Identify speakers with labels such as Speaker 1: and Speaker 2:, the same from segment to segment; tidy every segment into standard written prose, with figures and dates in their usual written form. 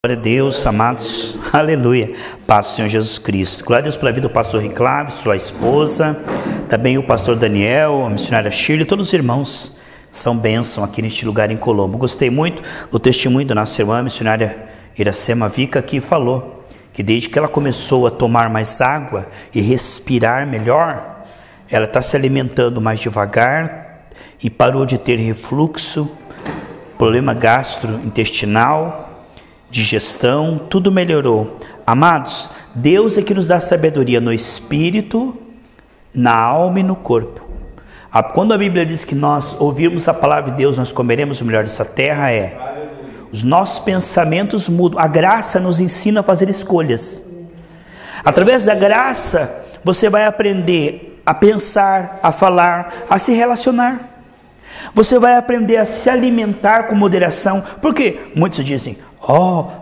Speaker 1: Glória a Deus, amados, aleluia, paz do Senhor Jesus Cristo. Glória a Deus pela vida do pastor Riclávio, sua esposa, também o pastor Daniel, a missionária Shirley, todos os irmãos são bênção aqui neste lugar em Colombo. Gostei muito do testemunho da nossa irmã, a missionária Iracema Vica, que falou que desde que ela começou a tomar mais água e respirar melhor, ela está se alimentando mais devagar e parou de ter refluxo, problema gastrointestinal, digestão, tudo melhorou. Amados, Deus é que nos dá sabedoria no espírito, na alma e no corpo. Quando a Bíblia diz que nós ouvirmos a palavra de Deus, nós comeremos o melhor dessa terra, os nossos pensamentos mudam. A graça nos ensina a fazer escolhas. Através da graça, você vai aprender a pensar, a falar, a se relacionar. Você vai aprender a se alimentar com moderação. Porque muitos dizem,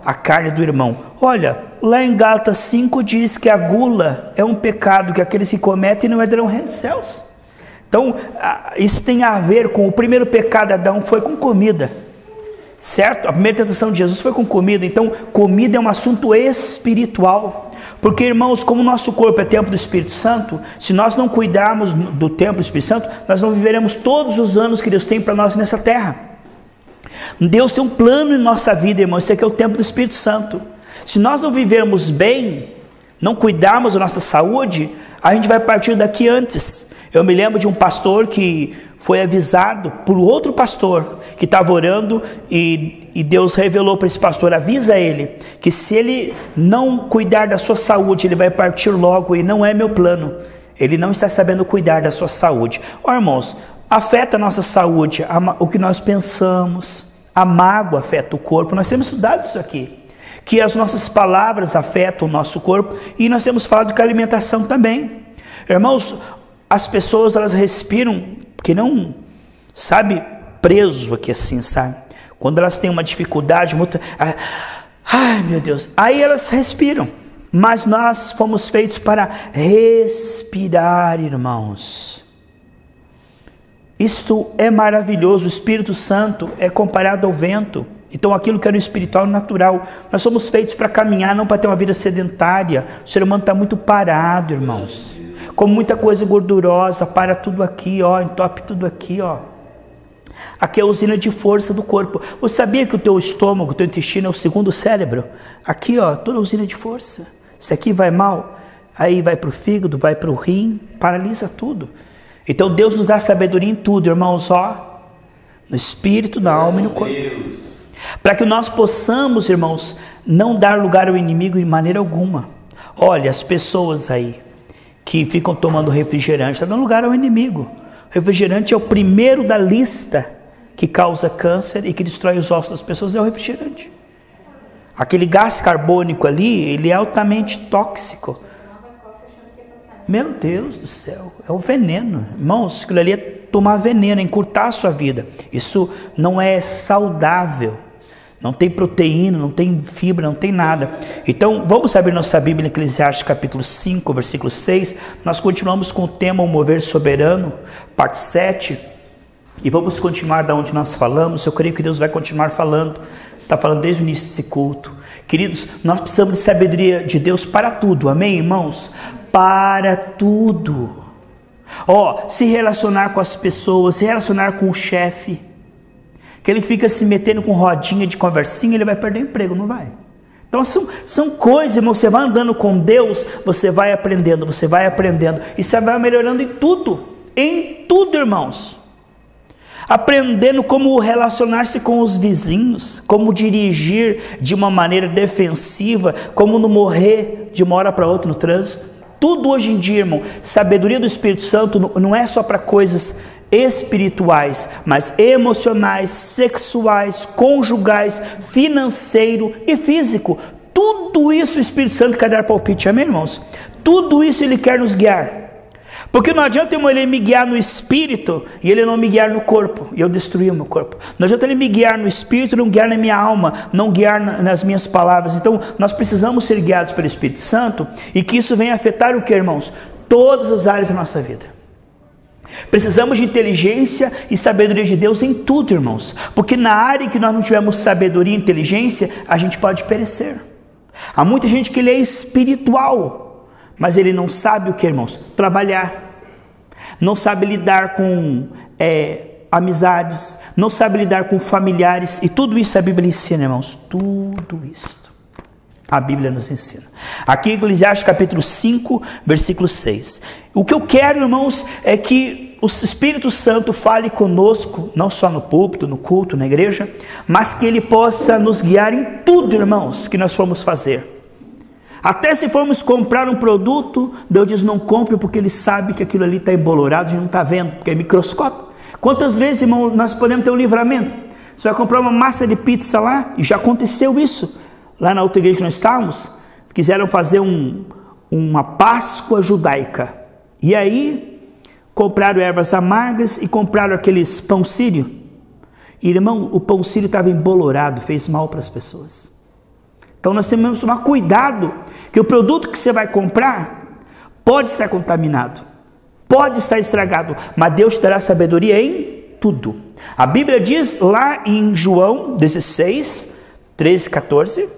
Speaker 1: a carne do irmão. Olha, lá em Gálatas 5 diz que a gula é um pecado que aqueles que cometem não herdarão o reino dos céus. Então, isso tem a ver com o primeiro pecado de Adão, foi com comida. Certo? A primeira tentação de Jesus foi com comida. Então, comida é um assunto espiritual. Porque, irmãos, como o nosso corpo é templo do Espírito Santo, se nós não cuidarmos do templo do Espírito Santo, nós não viveremos todos os anos que Deus tem para nós nessa terra. Deus tem um plano em nossa vida, irmãos. Isso aqui é o templo do Espírito Santo. Se nós não vivermos bem, não cuidarmos da nossa saúde, a gente vai partir daqui antes. Eu me lembro de um pastor que foi avisado por outro pastor que estava orando e Deus revelou para esse pastor, avisa ele, que se ele não cuidar da sua saúde, ele vai partir logo e não é meu plano. Ele não está sabendo cuidar da sua saúde. Irmãos, afeta a nossa saúde, o que nós pensamos, a mágoa afeta o corpo. Nós temos estudado isso aqui, que as nossas palavras afetam o nosso corpo, e nós temos falado de alimentação também. Irmãos, as pessoas, elas respiram, que não, sabe, preso aqui assim, sabe? Quando elas têm uma dificuldade, ai meu Deus, aí elas respiram. Mas nós fomos feitos para respirar, irmãos. Isto é maravilhoso. O Espírito Santo é comparado ao vento. Então aquilo que é no espiritual, no natural. Nós somos feitos para caminhar, não para ter uma vida sedentária. O ser humano está muito parado, irmãos. Com muita coisa gordurosa, para tudo aqui, entope tudo aqui, Aqui é a usina de força do corpo. Você sabia que o teu estômago, o teu intestino é o segundo cérebro? Aqui, toda a usina de força. Se aqui vai mal, aí vai para o fígado, vai para o rim, paralisa tudo. Então Deus nos dá sabedoria em tudo, irmãos, no espírito, na alma e no corpo. Para que nós possamos, irmãos, não dar lugar ao inimigo de maneira alguma. Olha, as pessoas aí que ficam tomando refrigerante, está dando lugar ao inimigo. O refrigerante é o primeiro da lista que causa câncer e que destrói os ossos das pessoas, é o refrigerante. Aquele gás carbônico ali, ele é altamente tóxico. Meu Deus do céu, é o veneno. Irmãos, aquilo ali é tomar veneno, é encurtar a sua vida. Isso não é saudável. Não tem proteína, não tem fibra, não tem nada. Então, vamos abrir nossa Bíblia em Eclesiastes capítulo 5, versículo 6. Nós continuamos com o tema O Mover Soberano, parte 7. E vamos continuar da onde nós falamos. Eu creio que Deus vai continuar falando. Está falando desde o início desse culto. Queridos, nós precisamos de sabedoria de Deus para tudo. Amém, irmãos? Para tudo. Se relacionar com as pessoas, se relacionar com o chefe. Aquele que fica se metendo com rodinha de conversinha, ele vai perder o emprego, não vai? Então são coisas, irmão, você vai andando com Deus, você vai aprendendo, e você vai melhorando em tudo, irmãos. Aprendendo como relacionar-se com os vizinhos, como dirigir de uma maneira defensiva, como não morrer de uma hora para outra no trânsito. Tudo hoje em dia, irmão, sabedoria do Espírito Santo não é só para coisas espirituais, mas emocionais, sexuais, conjugais, financeiro e físico. Tudo isso o Espírito Santo quer dar palpite, amém, irmãos? Tudo isso ele quer nos guiar. Porque não adianta ele me guiar no espírito e ele não me guiar no corpo, e eu destruir o meu corpo. Não adianta ele me guiar no espírito e não guiar na minha alma, não guiar nas minhas palavras. Então nós precisamos ser guiados pelo Espírito Santo, e que isso venha afetar o que, irmãos? Todas as áreas da nossa vida. Precisamos de inteligência e sabedoria de Deus em tudo, irmãos, porque na área em que nós não tivermos sabedoria e inteligência, a gente pode perecer. Há muita gente que ele é espiritual, mas ele não sabe o que, irmãos? Trabalhar, não sabe lidar com amizades, não sabe lidar com familiares, e tudo isso a Bíblia ensina, irmãos, tudo isso a Bíblia nos ensina. Aqui em Eclesiastes capítulo 5, versículo 6. O que eu quero, irmãos, é que o Espírito Santo fale conosco, não só no púlpito, no culto, na igreja, mas que Ele possa nos guiar em tudo, irmãos, que nós formos fazer. Até se formos comprar um produto, Deus diz, não compre, porque Ele sabe que aquilo ali está embolorado, a gente não está vendo, porque é microscópio. Quantas vezes, irmão, nós podemos ter um livramento? Você vai comprar uma massa de pizza lá, e já aconteceu isso. Lá na outra igreja que nós estávamos, quiseram fazer uma Páscoa judaica. E aí, compraram ervas amargas e compraram aqueles pão sírio. E, irmão, o pão sírio estava embolorado, fez mal para as pessoas. Então nós temos que tomar cuidado, que o produto que você vai comprar pode estar contaminado, pode estar estragado, mas Deus te dará sabedoria em tudo. A Bíblia diz lá em João 16, 13, 14...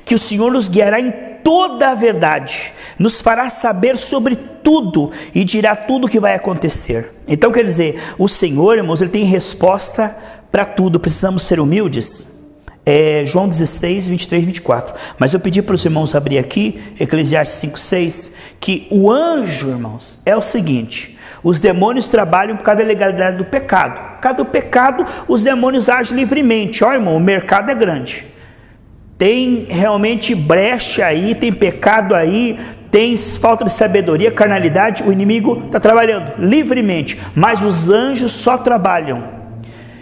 Speaker 1: que o Senhor nos guiará em toda a verdade, nos fará saber sobre tudo e dirá tudo o que vai acontecer. Então quer dizer, o Senhor, irmãos, Ele tem resposta para tudo. Precisamos ser humildes. João 16, 23, 24. Mas eu pedi para os irmãos abrir aqui, Eclesiastes 5, 6, que o anjo, irmãos, é o seguinte: os demônios trabalham por causa da legalidade do pecado. Por causa do pecado, os demônios agem livremente. Ó, irmão, o mercado é grande. Tem realmente brecha aí, tem pecado aí, tem falta de sabedoria, carnalidade, o inimigo está trabalhando livremente, mas os anjos só trabalham,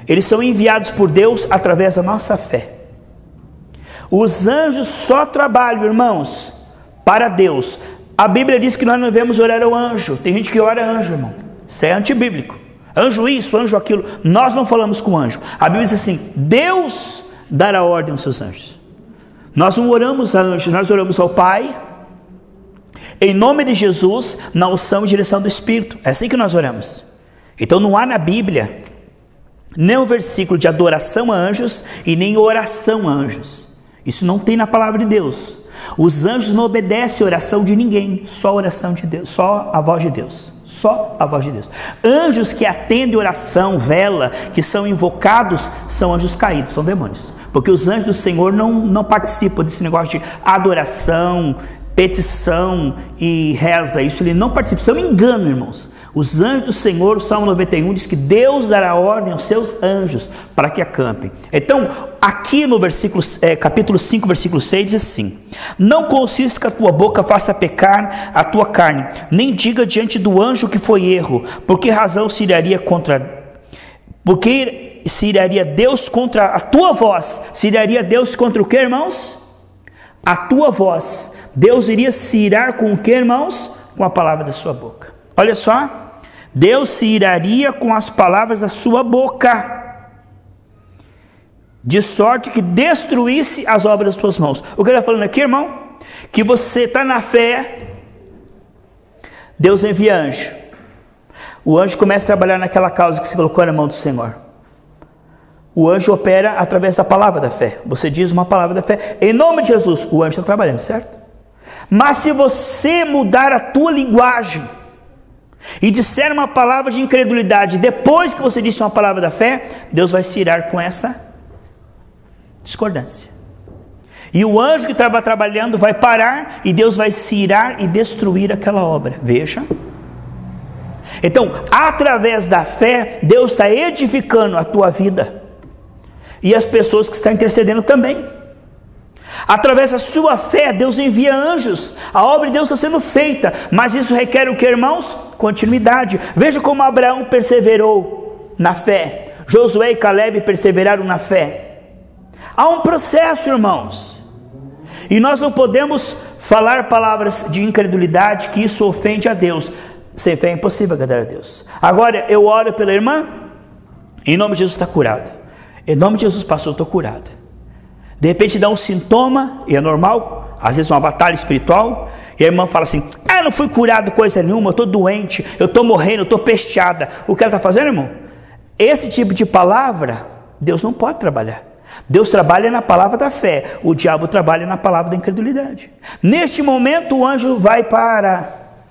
Speaker 1: eles são enviados por Deus através da nossa fé. Os anjos só trabalham, irmãos, para Deus. A Bíblia diz que nós não devemos orar ao anjo. Tem gente que ora anjo, irmão, isso é antibíblico. Anjo isso, anjo aquilo, nós não falamos com anjo. A Bíblia diz assim: Deus dará ordem aos seus anjos. Nós não oramos a anjo, nós oramos ao Pai, em nome de Jesus, na unção e direção do Espírito. É assim que nós oramos. Então não há na Bíblia nem um versículo de adoração a anjos e nem oração a anjos. Isso não tem na palavra de Deus. Os anjos não obedecem a oração de ninguém, só a oração de Deus, só a voz de Deus. Só a voz de Deus. Anjos que atendem oração, vela, que são invocados, são anjos caídos, são demônios. Porque os anjos do Senhor não participam desse negócio de adoração, petição e reza. Isso ele não participa, isso é um engano, irmãos. Os anjos do Senhor, o Salmo 91 diz que Deus dará ordem aos seus anjos para que acampem. Então, aqui no capítulo 5, versículo 6, diz assim: não consiste que a tua boca faça pecar a tua carne, nem diga diante do anjo que foi erro, porque razão se iraria Deus contra a tua voz? Se iraria Deus contra o que, irmãos? A tua voz. Deus iria se irar com o que, irmãos? Com a palavra da sua boca. Olha só, Deus se iraria com as palavras da sua boca, de sorte que destruísse as obras das tuas mãos. O que ele está falando aqui, irmão? Que você está na fé, Deus envia anjo. O anjo começa a trabalhar naquela causa que se colocou na mão do Senhor. O anjo opera através da palavra da fé. Você diz uma palavra da fé, em nome de Jesus, o anjo está trabalhando, certo? Mas se você mudar a tua linguagem e disser uma palavra de incredulidade depois que você disse uma palavra da fé, Deus vai se irar com essa discordância. E o anjo que estava trabalhando vai parar e Deus vai se irar e destruir aquela obra. Veja. Então, através da fé, Deus está edificando a tua vida e as pessoas que estão intercedendo também. Através da sua fé, Deus envia anjos. A obra de Deus está sendo feita, mas isso requer o que, irmãos? Continuidade. Veja como Abraão perseverou na fé, Josué e Caleb perseveraram na fé. Há um processo, irmãos, e nós não podemos falar palavras de incredulidade, que isso ofende a Deus. Sem fé é impossível agradar a Deus. Agora eu oro pela irmã, em nome de Jesus está curada. Em nome de Jesus, pastor, estou curada. De repente dá um sintoma, e é normal, às vezes uma batalha espiritual, e a irmã fala assim: não fui curado coisa nenhuma, eu estou doente, eu estou morrendo, eu estou pesteada. O que ela está fazendo, irmão? Esse tipo de palavra, Deus não pode trabalhar. Deus trabalha na palavra da fé, o diabo trabalha na palavra da incredulidade. Neste momento o anjo vai parar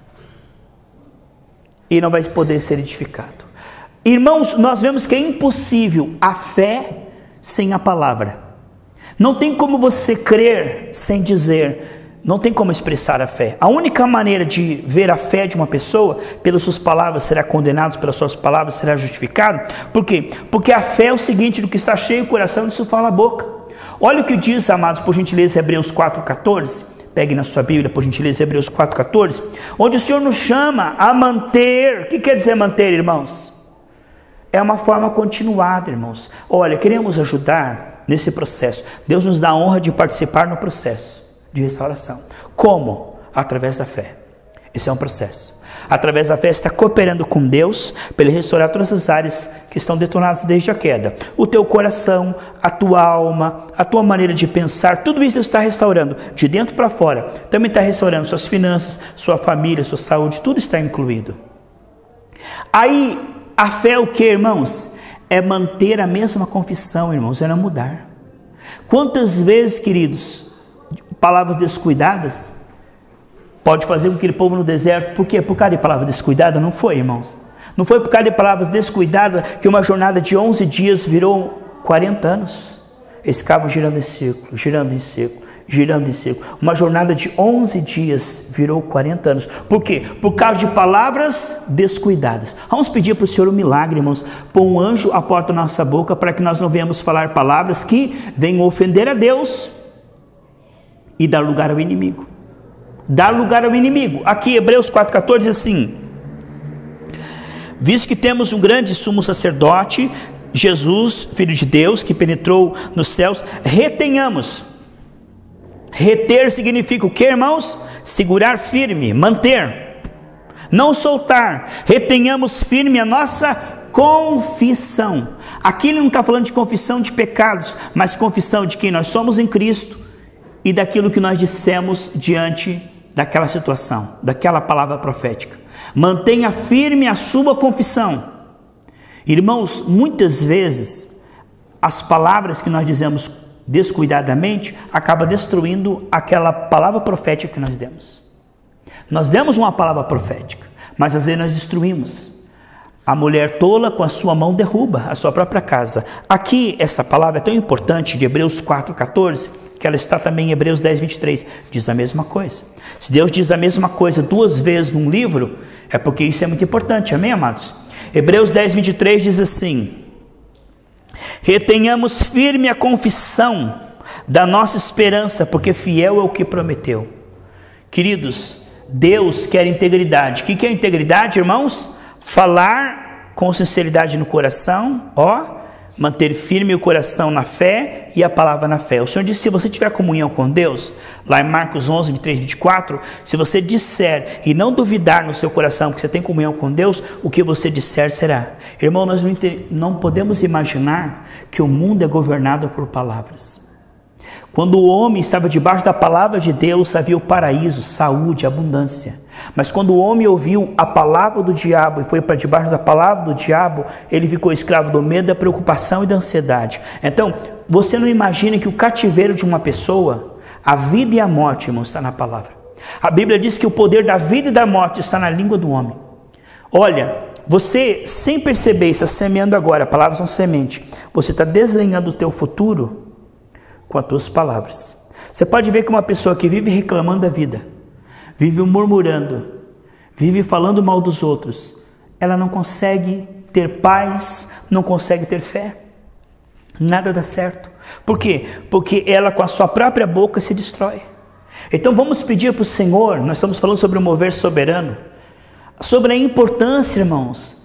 Speaker 1: e não vai poder ser edificado. Irmãos, nós vemos que é impossível a fé sem a palavra. Não tem como você crer sem dizer. Não tem como expressar a fé. A única maneira de ver a fé de uma pessoa, pelas suas palavras será condenado, pelas suas palavras será justificado. Por quê? Porque a fé é o seguinte: do que está cheio o coração, disso fala a boca. Olha o que diz, amados, por gentileza, Hebreus 4,14. Pegue na sua Bíblia, por gentileza, Hebreus 4,14. Onde o Senhor nos chama a manter. O que quer dizer manter, irmãos? É uma forma continuada, irmãos. Olha, queremos ajudar nesse processo. Deus nos dá a honra de participar no processo de restauração. Como? Através da fé. Esse é um processo. Através da fé está cooperando com Deus para Ele restaurar todas as áreas que estão detonadas desde a queda. O teu coração, a tua alma, a tua maneira de pensar, tudo isso está restaurando de dentro para fora. Também está restaurando suas finanças, sua família, sua saúde, tudo está incluído. Aí, a fé é o que, irmãos? É manter a mesma confissão, irmãos, é não mudar. Quantas vezes, queridos, palavras descuidadas pode fazer com aquele povo no deserto? Por quê? Por causa de palavra descuidada? Não foi, irmãos. Não foi por causa de palavras descuidadas que uma jornada de 11 dias virou 40 anos. Eles ficavam girando em círculo, girando em círculo, girando em círculo. Uma jornada de 11 dias virou 40 anos. Por quê? Por causa de palavras descuidadas. Vamos pedir para o Senhor um milagre, irmãos. Pôr um anjo à porta da nossa boca para que nós não venhamos falar palavras que venham ofender a Deus e dar lugar ao inimigo. Dar lugar ao inimigo. Aqui Hebreus 4,14 diz assim: visto que temos um grande sumo sacerdote, Jesus, Filho de Deus, que penetrou nos céus, retenhamos. Reter significa o que, irmãos? Segurar firme, manter, não soltar. Retenhamos firme a nossa confissão. Aqui ele não está falando de confissão de pecados, mas confissão de quem nós somos em Cristo e daquilo que nós dissemos diante daquela situação, daquela palavra profética. Mantenha firme a sua confissão. Irmãos, muitas vezes as palavras que nós dizemos descuidadamente acabam destruindo aquela palavra profética que nós demos. Nós demos uma palavra profética, mas às vezes nós destruímos. A mulher tola com a sua mão derruba a sua própria casa. Aqui essa palavra é tão importante de Hebreus 4,14, que ela está também em Hebreus 10,23, diz a mesma coisa. Se Deus diz a mesma coisa 2 vezes num livro, é porque isso é muito importante, amém, amados? Hebreus 10,23 diz assim: retenhamos firme a confissão da nossa esperança, porque fiel é o que prometeu. Queridos, Deus quer integridade. O que é integridade, irmãos? Falar com sinceridade no coração, manter firme o coração na fé e a palavra na fé. O Senhor disse: se você tiver comunhão com Deus, lá em Marcos 11, 23, 24, se você disser e não duvidar no seu coração que você tem comunhão com Deus, o que você disser será. Irmão, nós não podemos imaginar que o mundo é governado por palavras. Quando o homem estava debaixo da palavra de Deus, havia o paraíso, saúde, abundância. Mas quando o homem ouviu a palavra do diabo e foi para debaixo da palavra do diabo, ele ficou escravo do medo, da preocupação e da ansiedade. Então, você não imagina que o cativeiro de uma pessoa, a vida e a morte, irmão, está na palavra. A Bíblia diz que o poder da vida e da morte está na língua do homem. Olha, você, sem perceber, está semeando agora, palavras são semente. Você está desenhando o teu futuro com as tuas palavras. Você pode ver que uma pessoa que vive reclamando da vida, vive murmurando, vive falando mal dos outros, ela não consegue ter paz, não consegue ter fé. Nada dá certo. Por quê? Porque ela com a sua própria boca se destrói. Então vamos pedir para o Senhor, nós estamos falando sobre o mover soberano, sobre a importância, irmãos.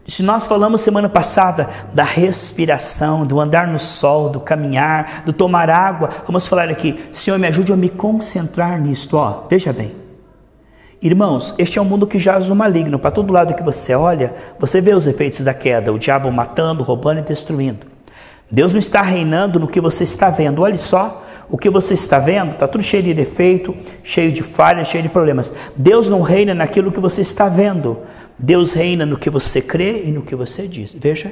Speaker 1: Se nós falamos semana passada da respiração, do andar no sol, do caminhar, do tomar água, vamos falar aqui: Senhor, me ajude a me concentrar nisto. Veja bem, irmãos, este é um mundo que jaz o maligno. Para todo lado que você olha, você vê os efeitos da queda, o diabo matando, roubando e destruindo. Deus não está reinando no que você está vendo. Olha só O que você está vendo está tudo cheio de defeito, cheio de falhas, cheio de problemas. Deus não reina naquilo que você está vendo. Deus reina no que você crê e no que você diz. Veja,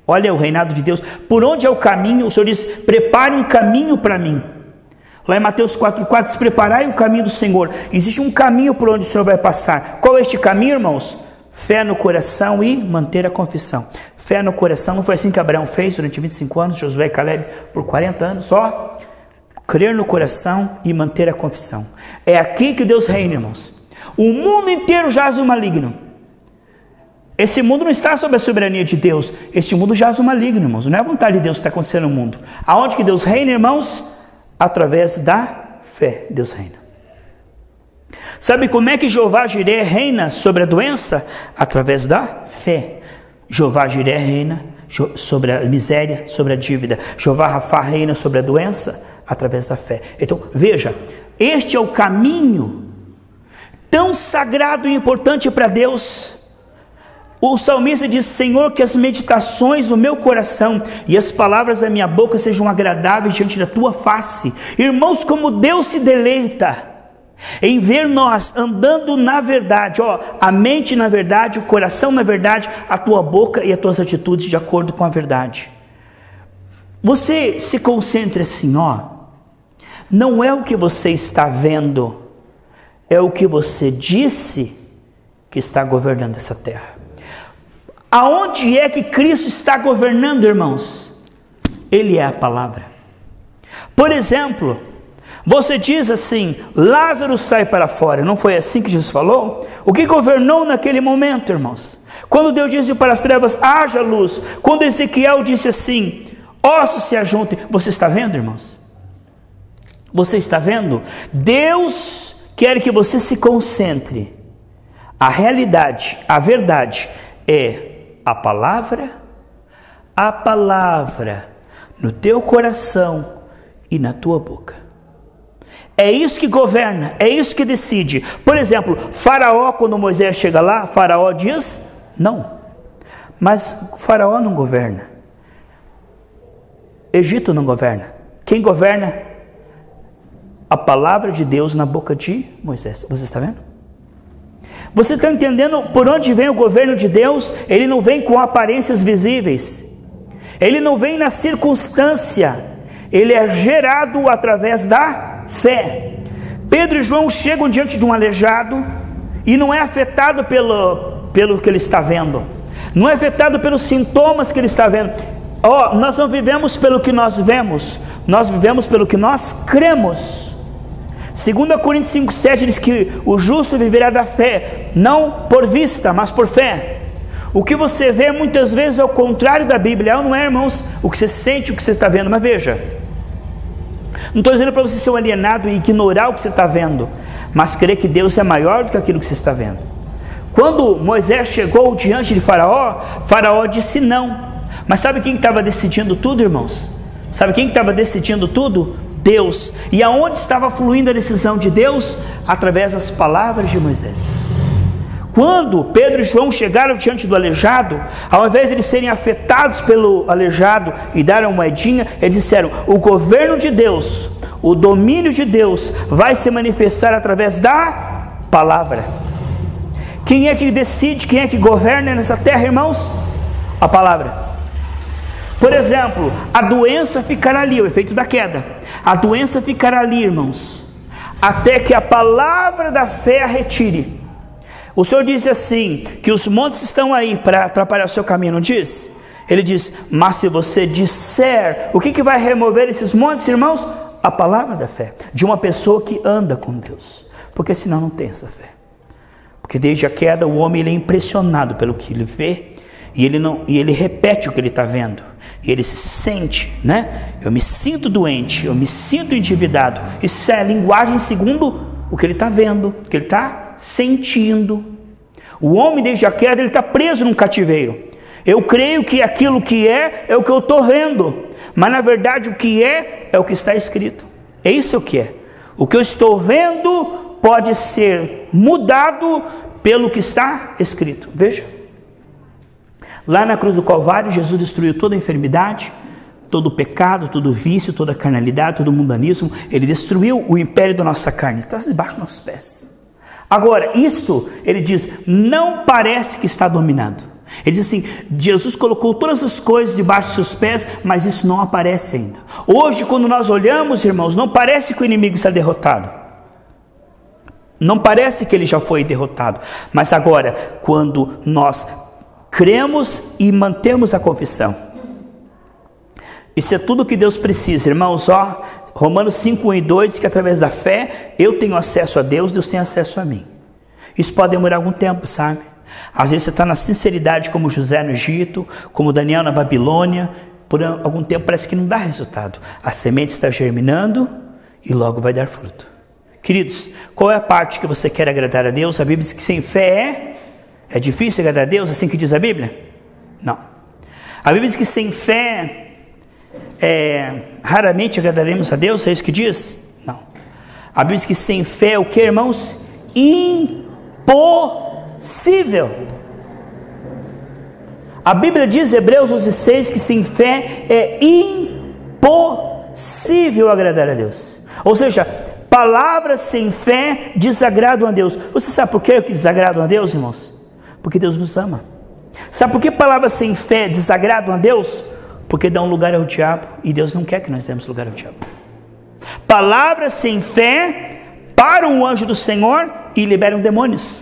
Speaker 1: olha o reinado de Deus. Por onde é o caminho? O Senhor diz, prepare um caminho para mim. Lá em Mateus 4,4 diz, preparai o caminho do Senhor. Existe um caminho por onde o Senhor vai passar. Qual é este caminho, irmãos? Fé no coração e manter a confissão. Fé no coração, não foi assim que Abraão fez durante 25 anos, Josué e Caleb por 40 anos, só crer no coração e manter a confissão. É aqui que Deus reina, irmãos. O mundo inteiro jaz o maligno. Esse mundo não está sob a soberania de Deus, este mundo jaz o maligno, irmãos. Não é a vontade de Deus que está acontecendo no mundo. Aonde que Deus reina, irmãos? Através da fé, Deus reina. Sabe como é que Jeová Jiré reina sobre a doença? Através da fé. Jeová Jiré reina sobre a miséria, sobre a dívida. Jeová Rafá reina sobre a doença através da fé. Então, veja, este é o caminho tão sagrado e importante para Deus. O salmista diz, Senhor, que as meditações do meu coração e as palavras da minha boca sejam agradáveis diante da tua face. Irmãos, como Deus se deleita em ver nós andando na verdade, a mente na verdade, o coração na verdade, a tua boca e as tuas atitudes de acordo com a verdade. Você se concentre assim, não é o que você está vendo, é o que você disse que está governando essa terra. Aonde é que Cristo está governando, irmãos? Ele é a palavra. Por exemplo, você diz assim, Lázaro sai para fora. Não foi assim que Jesus falou? O que governou naquele momento, irmãos? Quando Deus disse para as trevas, haja luz. Quando Ezequiel disse assim, ossos se ajuntem. Você está vendo, irmãos? Você está vendo? Deus quer que você se concentre. A realidade, a verdade é a palavra no teu coração e na tua boca. É isso que governa, é isso que decide. Por exemplo, Faraó, quando Moisés chega lá, Faraó diz não. Mas Faraó não governa. Egito não governa. Quem governa? A palavra de Deus na boca de Moisés. Você está vendo? Você está entendendo por onde vem o governo de Deus? Ele não vem com aparências visíveis. Ele não vem na circunstância. Ele é gerado através da fé. Pedro e João chegam diante de um aleijado e não é afetado pelo que ele está vendo. Não é afetado pelos sintomas que ele está vendo. Nós não vivemos pelo que nós vemos. Nós vivemos pelo que nós cremos. 2 Coríntios 5,7 diz que o justo viverá da fé, não por vista, mas por fé. O que você vê muitas vezes é o contrário da Bíblia, não é, irmãos? O que você sente, o que você está vendo, mas veja, não estou dizendo para você ser um alienado e ignorar o que você está vendo, mas crer que Deus é maior do que aquilo que você está vendo. Quando Moisés chegou diante de Faraó, Faraó disse não. Mas sabe quem estava decidindo tudo, irmãos? Sabe quem estava decidindo tudo? Deus. E aonde estava fluindo a decisão de Deus? Através das palavras de Moisés. Quando Pedro e João chegaram diante do aleijado, ao invés de eles serem afetados pelo aleijado e dar uma moedinha, eles disseram, o governo de Deus, o domínio de Deus vai se manifestar através da palavra. Quem é que decide, quem é que governa nessa terra, irmãos? A palavra. Por exemplo, a doença ficará ali, o efeito da queda. A doença ficará ali, irmãos, até que a palavra da fé a retire. O Senhor diz assim, que os montes estão aí para atrapalhar o seu caminho, não diz? Ele diz, mas se você disser, o que vai remover esses montes, irmãos? A palavra da fé, de uma pessoa que anda com Deus, porque senão não tem essa fé. Porque desde a queda o homem ele é impressionado pelo que ele vê, e ele repete o que ele está vendo. E ele se sente, eu me sinto doente, eu me sinto endividado. Isso é a linguagem segundo o que ele está vendo, o que ele está sentindo. O homem desde a queda ele está preso num cativeiro. Eu creio que aquilo que é o que eu estou vendo, mas na verdade o que é o que está escrito. É isso que é. O que eu estou vendo pode ser mudado pelo que está escrito. Veja. Lá na cruz do Calvário, Jesus destruiu toda a enfermidade, todo o pecado, todo o vício, toda a carnalidade, todo o mundanismo. Ele destruiu o império da nossa carne, está debaixo dos nossos pés. Agora, isto, ele diz, não parece que está dominado. Ele diz assim, Jesus colocou todas as coisas debaixo dos seus pés, mas isso não aparece ainda. Hoje, quando nós olhamos, irmãos, não parece que o inimigo está derrotado. Não parece que ele já foi derrotado. Mas agora, quando nós cremos e mantemos a confissão, isso é tudo que Deus precisa, irmãos. Romanos 5, 1 e 2 diz que através da fé eu tenho acesso a Deus, Deus tem acesso a mim. Isso pode demorar algum tempo, sabe? Às vezes você está na sinceridade, como José no Egito, como Daniel na Babilônia, por algum tempo parece que não dá resultado. A semente está germinando e logo vai dar fruto. Queridos, qual é a parte que você quer agradar a Deus? A Bíblia diz que sem fé é difícil agradar a Deus, assim que diz a Bíblia? Não. A Bíblia diz que sem fé raramente agradaremos a Deus, é isso que diz? Não. A Bíblia diz que sem fé é o que, irmãos? Impossível. A Bíblia diz, Hebreus 11:6, que sem fé é impossível agradar a Deus. Ou seja, palavras sem fé desagradam a Deus. Você sabe por que desagradam a Deus, irmãos? Porque Deus nos ama. Sabe por que palavras sem fé desagradam a Deus? Porque dão lugar ao diabo, e Deus não quer que nós demos lugar ao diabo. Palavras sem fé param o anjo do Senhor e liberam demônios.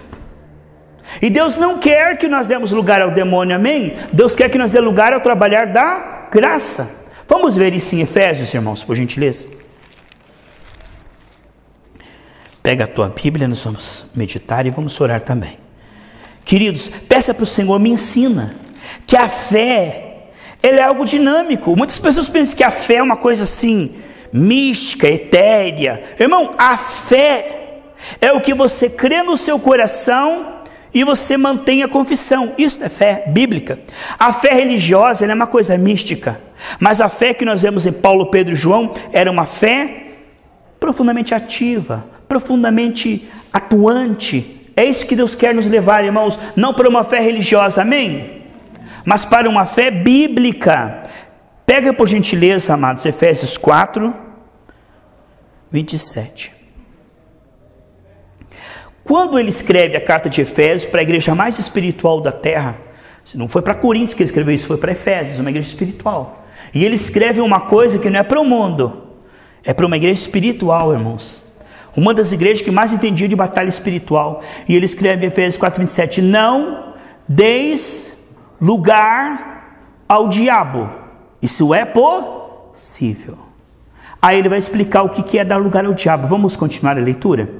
Speaker 1: E Deus não quer que nós demos lugar ao demônio, amém? Deus quer que nós dê lugar ao trabalhar da graça. Vamos ver isso em Efésios, irmãos, por gentileza. Pega a tua Bíblia, nós vamos meditar e vamos orar também. Queridos, peça para o Senhor, me ensina que a fé, ela é algo dinâmico. Muitas pessoas pensam que a fé é uma coisa assim, mística, etérea. Irmão, a fé é o que você crê no seu coração e você mantém a confissão. Isso é fé bíblica. A fé religiosa, ela é uma coisa mística. Mas a fé que nós vemos em Paulo, Pedro e João era uma fé profundamente ativa, profundamente atuante. É isso que Deus quer nos levar, irmãos, não para uma fé religiosa, amém? Mas para uma fé bíblica. Pega por gentileza, amados, Efésios 4, 27. Quando ele escreve a carta de Efésios para a igreja mais espiritual da terra, não foi para Coríntios que ele escreveu isso, foi para Efésios, uma igreja espiritual. E ele escreve uma coisa que não é para o mundo, é para uma igreja espiritual, irmãos. Uma das igrejas que mais entendia de batalha espiritual. E ele escreve em Efésios 4, 27, não deis lugar ao diabo, isso é possível. Aí ele vai explicar o que é dar lugar ao diabo. Vamos continuar a leitura?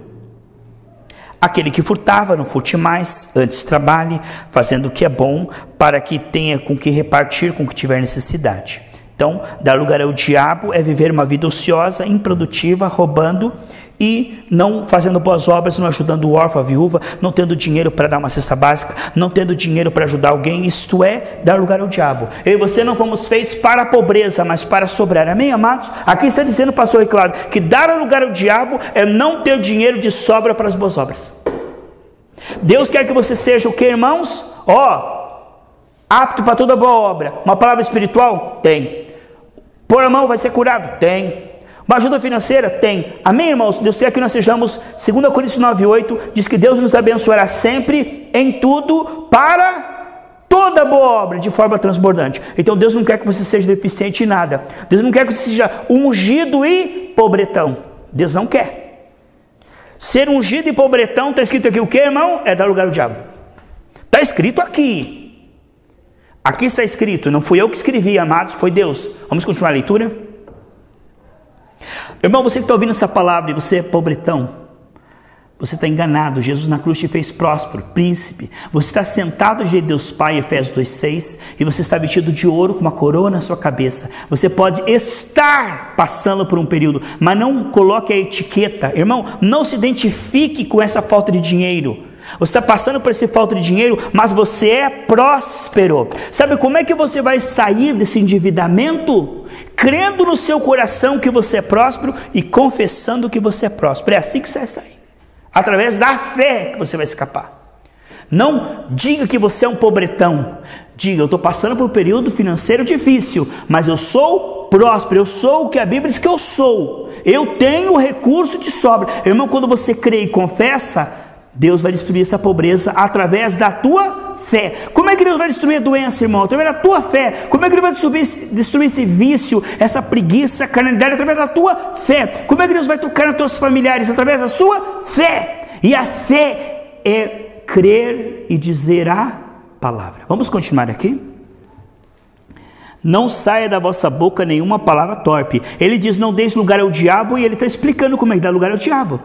Speaker 1: Aquele que furtava, não furte mais, antes trabalhe, fazendo o que é bom, para que tenha com que repartir com o que tiver necessidade. Então, dar lugar ao diabo é viver uma vida ociosa, improdutiva, roubando e não fazendo boas obras, não ajudando o órfão, a viúva, não tendo dinheiro para dar uma cesta básica, não tendo dinheiro para ajudar alguém. Isto é dar lugar ao diabo. Eu e você não fomos feitos para a pobreza, mas para sobrar, amém, amados? Aqui está dizendo, pastor Claro, que dar lugar ao diabo é não ter dinheiro de sobra para as boas obras. Deus quer que você seja o que, irmãos? Apto para toda boa obra. Uma palavra espiritual? Tem. Pôr a mão, vai ser curado? Tem. Uma ajuda financeira? Tem. Amém, irmãos? Deus quer que nós sejamos, 2 Coríntios 9:8, diz que Deus nos abençoará sempre, em tudo, para toda boa obra, de forma transbordante. Então Deus não quer que você seja deficiente em nada. Deus não quer que você seja ungido e pobretão. Deus não quer. Ser ungido e pobretão, está escrito aqui o que, irmão? É dar lugar ao diabo. Está escrito aqui. Aqui está escrito, não fui eu que escrevi, amados, foi Deus. Vamos continuar a leitura? Irmão, você que está ouvindo essa palavra e você é pobretão, você está enganado. Jesus na cruz te fez próspero, príncipe. Você está sentado diante de Deus Pai, Efésios 2:6, e você está vestido de ouro com uma coroa na sua cabeça. Você pode estar passando por um período, mas não coloque a etiqueta. Irmão, não se identifique com essa falta de dinheiro. Você está passando por essa falta de dinheiro, mas você é próspero. Sabe como é que você vai sair desse endividamento? Crendo no seu coração que você é próspero e confessando que você é próspero. É assim que você vai sair. Através da fé que você vai escapar. Não diga que você é um pobretão. Diga, eu estou passando por um período financeiro difícil, mas eu sou próspero, eu sou o que a Bíblia diz que eu sou, eu tenho recurso de sobra. Irmão, quando você crê e confessa, Deus vai destruir essa pobreza através da tua fé. Como é que Deus vai destruir a doença, irmão? Através da tua fé. Como é que Ele vai destruir esse vício, essa preguiça, carnalidade? Através da tua fé. Como é que Deus vai tocar nos teus familiares? Através da sua fé. E a fé é crer e dizer a palavra. Vamos continuar aqui? Não saia da vossa boca nenhuma palavra torpe. Ele diz, não deis lugar ao diabo, e ele está explicando como é que dá lugar ao diabo.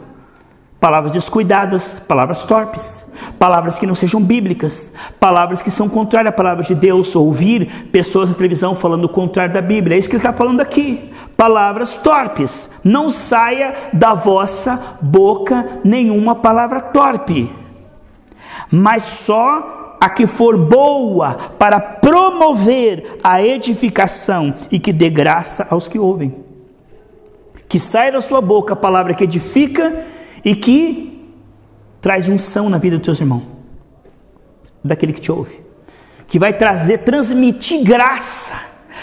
Speaker 1: Palavras descuidadas, palavras torpes, palavras que não sejam bíblicas, palavras que são contrárias à palavra de Deus. Ouvir pessoas na televisão falando o contrário da Bíblia, é isso que ele está falando aqui. Palavras torpes. Não saia da vossa boca nenhuma palavra torpe, mas só a que for boa para promover a edificação e que dê graça aos que ouvem. Que saia da sua boca a palavra que edifica e que traz unção na vida dos teus irmãos, daquele que te ouve, que vai transmitir graça.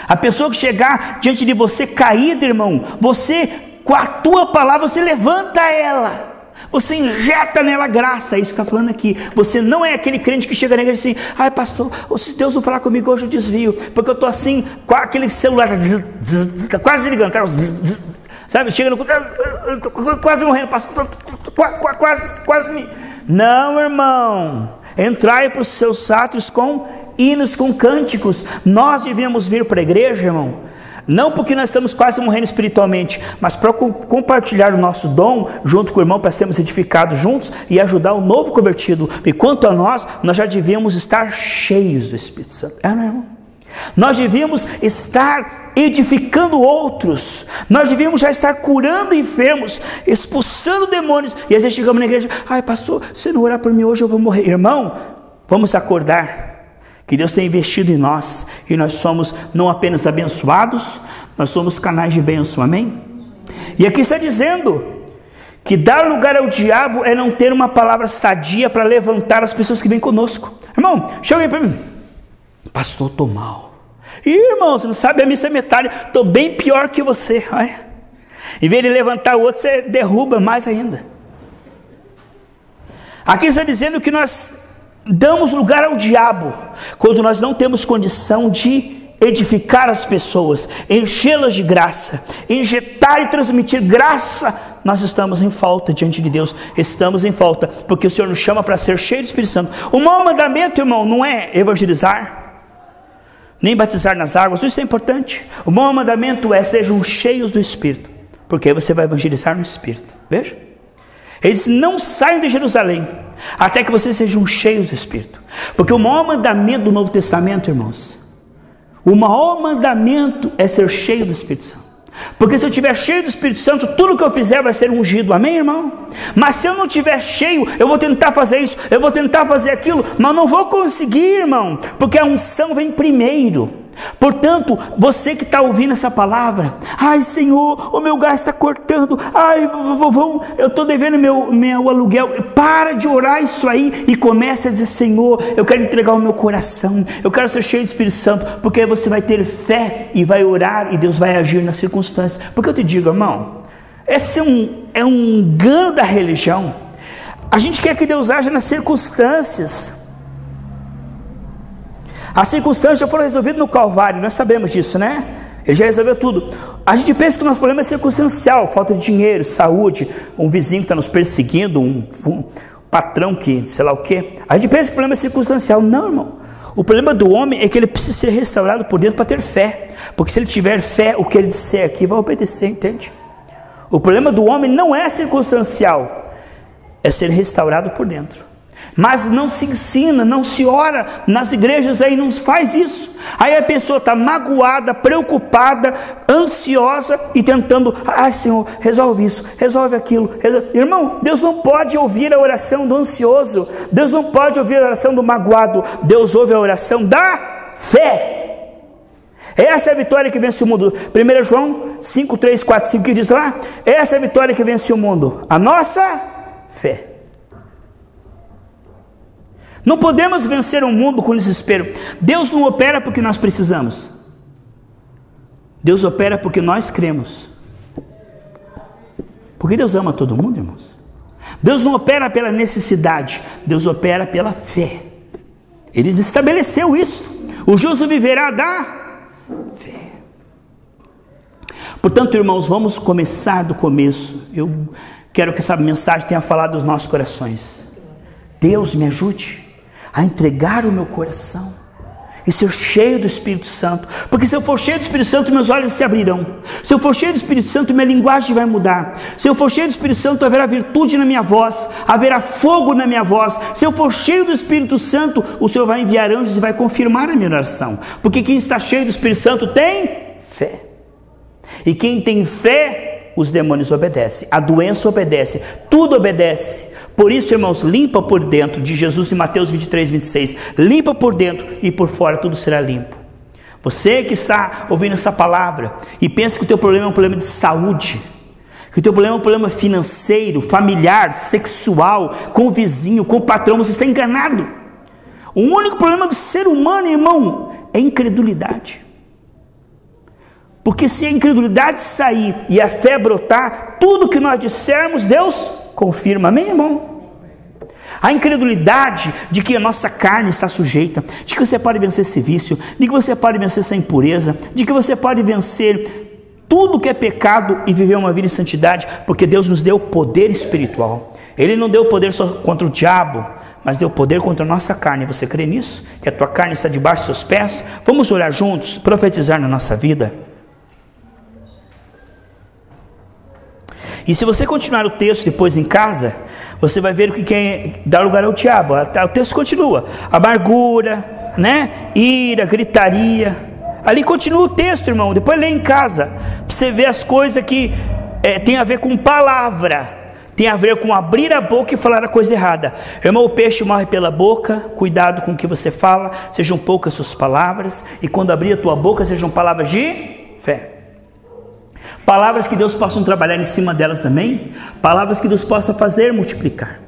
Speaker 1: A pessoa que chegar diante de você caída, irmão, você, com a tua palavra, você levanta ela, você injeta nela graça. É isso que está falando aqui. Você não é aquele crente que chega na igreja assim, ai pastor, se Deus não falar comigo hoje eu desvio, porque eu estou assim, com aquele celular quase ligando, sabe, chega no quase morrendo, pastor, quase me... Não, irmão, entrai para os seus átrios com hinos, com cânticos. Nós devemos vir para a igreja, irmão, não porque nós estamos quase morrendo espiritualmente, mas para compartilhar o nosso dom junto com o irmão, para sermos edificados juntos e ajudar o novo convertido. E quanto a nós já devíamos estar cheios do Espírito Santo, não, irmão? Nós devíamos estar edificando outros, nós devíamos já estar curando enfermos, expulsando demônios. E às vezes chegamos na igreja, ai pastor, se não orar por mim hoje eu vou morrer. Irmão, vamos acordar que Deus tem investido em nós, e nós somos não apenas abençoados, nós somos canais de bênção, amém? E aqui está dizendo que dar lugar ao diabo é não ter uma palavra sadia para levantar as pessoas que vêm conosco. Irmão, chama para mim, pastor, estou mal. Ih, irmão, você não sabe, a missa é metade, estou bem pior que você. Olha. Em vez de levantar o outro, você derruba mais ainda. Aqui está dizendo que nós damos lugar ao diabo quando nós não temos condição de edificar as pessoas, enchê-las de graça, injetar e transmitir graça. Nós estamos em falta diante de Deus, estamos em falta, porque o Senhor nos chama para ser cheio do Espírito Santo. O maior mandamento, irmão, não é evangelizar, nem batizar nas águas, isso é importante. O maior mandamento é: sejam cheios do Espírito, porque aí você vai evangelizar no Espírito. Veja, ele diz: não saiam de Jerusalém até que vocês sejam cheios do Espírito. Porque o maior mandamento do Novo Testamento, irmãos, o maior mandamento é ser cheio do Espírito Santo. Porque se eu estiver cheio do Espírito Santo, tudo que eu fizer vai ser ungido, amém, irmão? Mas se eu não estiver cheio, eu vou tentar fazer isso, eu vou tentar fazer aquilo, mas não vou conseguir, irmão, porque a unção vem primeiro. Portanto, você que está ouvindo essa palavra, ai Senhor, o meu gás está cortando, ai eu estou devendo meu aluguel, para de orar isso aí e comece a dizer: Senhor, eu quero entregar o meu coração, eu quero ser cheio do Espírito Santo, porque aí você vai ter fé e vai orar e Deus vai agir nas circunstâncias. Porque eu te digo, irmão, esse é um engano da religião. A gente quer que Deus haja nas circunstâncias. As circunstâncias já foram resolvidas no Calvário, nós sabemos disso, né? Ele já resolveu tudo. A gente pensa que o nosso problema é circunstancial, falta de dinheiro, saúde, um vizinho que está nos perseguindo, um patrão que sei lá o quê. A gente pensa que o problema é circunstancial. Não, irmão. O problema do homem é que ele precisa ser restaurado por dentro para ter fé. Porque se ele tiver fé, o que ele disser aqui vai obedecer, entende? O problema do homem não é circunstancial, é ser restaurado por dentro. Mas não se ensina, não se ora nas igrejas aí, não se faz isso. Aí a pessoa está magoada, preocupada, ansiosa e tentando: ai Senhor, resolve isso, resolve aquilo, Irmão, Deus não pode ouvir a oração do ansioso, Deus não pode ouvir a oração do magoado, Deus ouve a oração da fé. Essa é a vitória que vence o mundo. 1 João 5, 3, 4, 5, que diz lá: essa é a vitória que vence o mundo, a nossa fé. Não podemos vencer o mundo com desespero. Deus não opera porque nós precisamos. Deus opera porque nós cremos. Porque Deus ama todo mundo, irmãos. Deus não opera pela necessidade, Deus opera pela fé. Ele estabeleceu isso. O justo viverá da fé. Portanto, irmãos, vamos começar do começo. Eu quero que essa mensagem tenha falado dos nossos corações. Deus me ajude a entregar o meu coração e ser cheio do Espírito Santo, porque se eu for cheio do Espírito Santo, meus olhos se abrirão. Se eu for cheio do Espírito Santo, minha linguagem vai mudar. Se eu for cheio do Espírito Santo, haverá virtude na minha voz, haverá fogo na minha voz. Se eu for cheio do Espírito Santo, o Senhor vai enviar anjos e vai confirmar a minha oração, porque quem está cheio do Espírito Santo tem fé, e quem tem fé, os demônios obedecem, a doença obedece, tudo obedece. Por isso, irmãos, limpa por dentro, de Jesus em Mateus 23, 26, limpa por dentro e por fora tudo será limpo. Você que está ouvindo essa palavra e pensa que o teu problema é um problema de saúde, que o teu problema é um problema financeiro, familiar, sexual, com o vizinho, com o patrão, você está enganado. O único problema do ser humano, irmão, é incredulidade. Porque se a incredulidade sair e a fé brotar, tudo que nós dissermos, Deus confirma, amém, irmão? A incredulidade de que a nossa carne está sujeita, de que você pode vencer esse vício, de que você pode vencer essa impureza, de que você pode vencer tudo que é pecado e viver uma vida em santidade, porque Deus nos deu poder espiritual. Ele não deu poder só contra o diabo, mas deu poder contra a nossa carne. Você crê nisso? Que a tua carne está debaixo dos seus pés? Vamos orar juntos, profetizar na nossa vida. E se você continuar o texto depois em casa, você vai ver o que é dar lugar ao diabo. O texto continua: amargura, né? Ira, gritaria. Ali continua o texto, irmão. Depois lê em casa, para você ver as coisas que tem a ver com palavra, tem a ver com abrir a boca e falar a coisa errada. Irmão, o peixe morre pela boca. Cuidado com o que você fala, sejam poucas suas palavras, e quando abrir a tua boca, sejam palavras de fé. Palavras que Deus possa trabalhar em cima delas, amém? Palavras que Deus possa fazer multiplicar.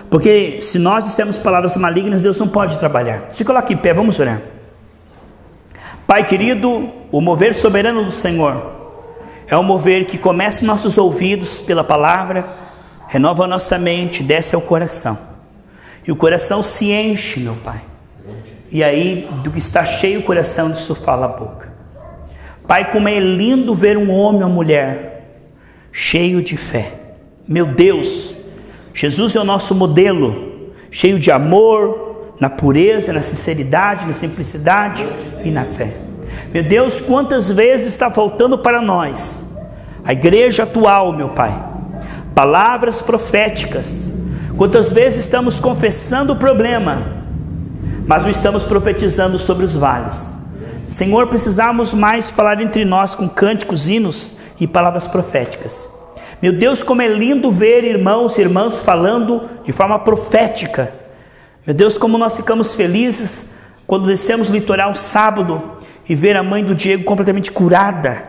Speaker 1: Porque se nós dissermos palavras malignas, Deus não pode trabalhar. Se coloque em pé, vamos orar. Pai querido, o mover soberano do Senhor é um mover que começa em nossos ouvidos pela palavra, renova a nossa mente, desce ao coração. E o coração se enche, meu Pai. E aí, do que está cheio o coração, disso fala a boca. Pai, como é lindo ver um homem ou mulher cheio de fé. Meu Deus, Jesus é o nosso modelo, cheio de amor, na pureza, na sinceridade, na simplicidade e na fé. Meu Deus, quantas vezes está faltando para nós, a igreja atual, meu Pai, palavras proféticas. Quantas vezes estamos confessando o problema, mas não estamos profetizando sobre os vales. Senhor, precisamos mais falar entre nós com cânticos, hinos e palavras proféticas. Meu Deus, como é lindo ver irmãos e irmãs falando de forma profética. Meu Deus, como nós ficamos felizes quando descemos o litoral sábado e ver a mãe do Diego completamente curada,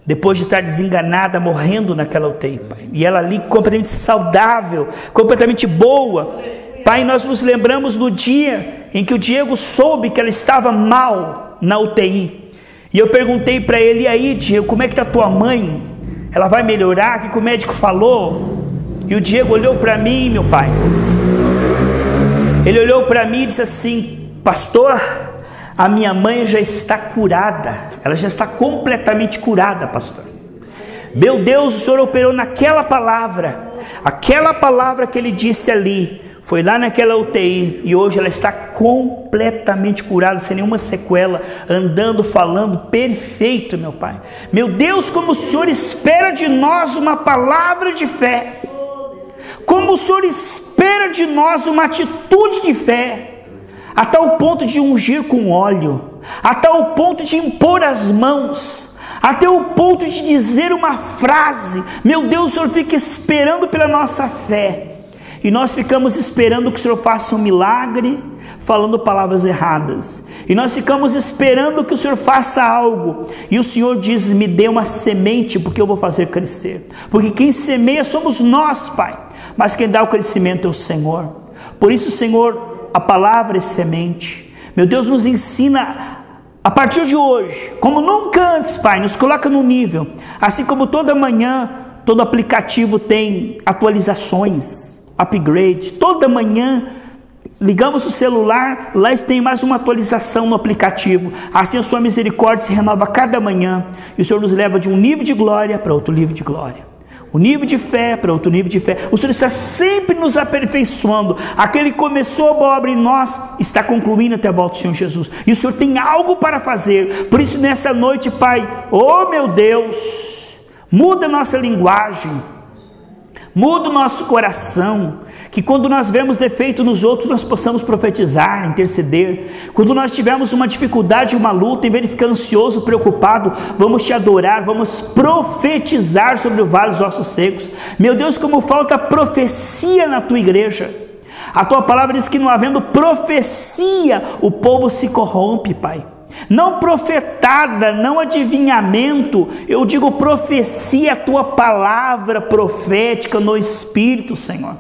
Speaker 1: depois de estar desenganada, morrendo naquela UTI, Pai. E ela ali completamente saudável, completamente boa. Pai, nós nos lembramos do dia em que o Diego soube que ela estava mal na UTI, e eu perguntei para ele: e aí, Diego, como é que está tua mãe? Ela vai melhorar? O que o médico falou? E o Diego olhou para mim, meu pai, ele olhou para mim e disse assim: pastor, a minha mãe já está curada, ela já está completamente curada, pastor. Meu Deus, o Senhor operou naquela palavra, aquela palavra que ele disse ali, foi lá naquela UTI, e hoje ela está completamente curada, sem nenhuma sequela, andando, falando, perfeito, meu Pai. Meu Deus, como o Senhor espera de nós uma palavra de fé, como o Senhor espera de nós uma atitude de fé, a tal ponto de ungir com óleo, a tal ponto de impor as mãos, até o ponto de dizer uma frase. Meu Deus, o Senhor fica esperando pela nossa fé, e nós ficamos esperando que o Senhor faça um milagre, falando palavras erradas, e nós ficamos esperando que o Senhor faça algo, e o Senhor diz: me dê uma semente, porque eu vou fazer crescer, porque quem semeia somos nós, Pai, mas quem dá o crescimento é o Senhor. Por isso, Senhor, a palavra é semente. Meu Deus, nos ensina A partir de hoje, como nunca antes, Pai, nos coloca no nível, assim como toda manhã, todo aplicativo tem atualizações, upgrade, toda manhã, ligamos o celular, lá tem mais uma atualização no aplicativo, assim a sua misericórdia se renova cada manhã, e o Senhor nos leva de um nível de glória para outro nível de glória. Um nível de fé para outro nível de fé. O Senhor está sempre nos aperfeiçoando. Aquele que começou a boa obra em nós está concluindo até a volta do Senhor Jesus. E o Senhor tem algo para fazer. Por isso nessa noite, Pai, oh meu Deus, muda a nossa linguagem, muda o nosso coração, que quando nós vemos defeito nos outros, nós possamos profetizar, interceder. Quando nós tivermos uma dificuldade, uma luta, em vez de ficar ansioso, preocupado, vamos te adorar, vamos profetizar sobre o vale dos ossos secos. Meu Deus, como falta profecia na tua igreja. A tua palavra diz que não havendo profecia, o povo se corrompe, Pai. Não profetada, não adivinhamento, eu digo profecia, a tua palavra profética no Espírito, Senhor.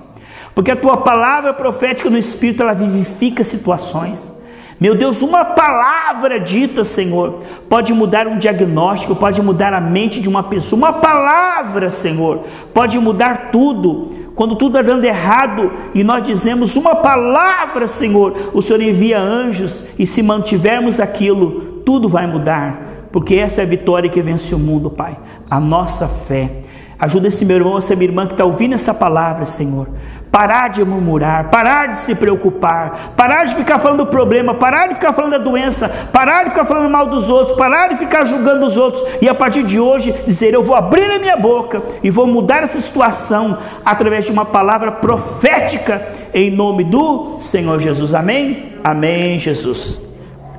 Speaker 1: Porque a tua palavra profética no Espírito, ela vivifica situações. Meu Deus, uma palavra dita, Senhor, pode mudar um diagnóstico, pode mudar a mente de uma pessoa. Uma palavra, Senhor, pode mudar tudo. Quando tudo está dando errado e nós dizemos uma palavra, Senhor, o Senhor envia anjos, e se mantivermos aquilo, tudo vai mudar. Porque essa é a vitória que vence o mundo, Pai, a nossa fé. Ajuda esse meu irmão, essa minha irmã que está ouvindo essa palavra, Senhor. Parar de murmurar, parar de se preocupar, parar de ficar falando do problema, parar de ficar falando da doença, parar de ficar falando mal dos outros, parar de ficar julgando os outros, e a partir de hoje dizer, eu vou abrir a minha boca e vou mudar essa situação através de uma palavra profética, em nome do Senhor Jesus. Amém? Amém, Jesus.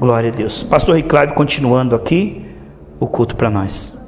Speaker 1: Glória a Deus. Pastor Riclávio continuando aqui o culto para nós.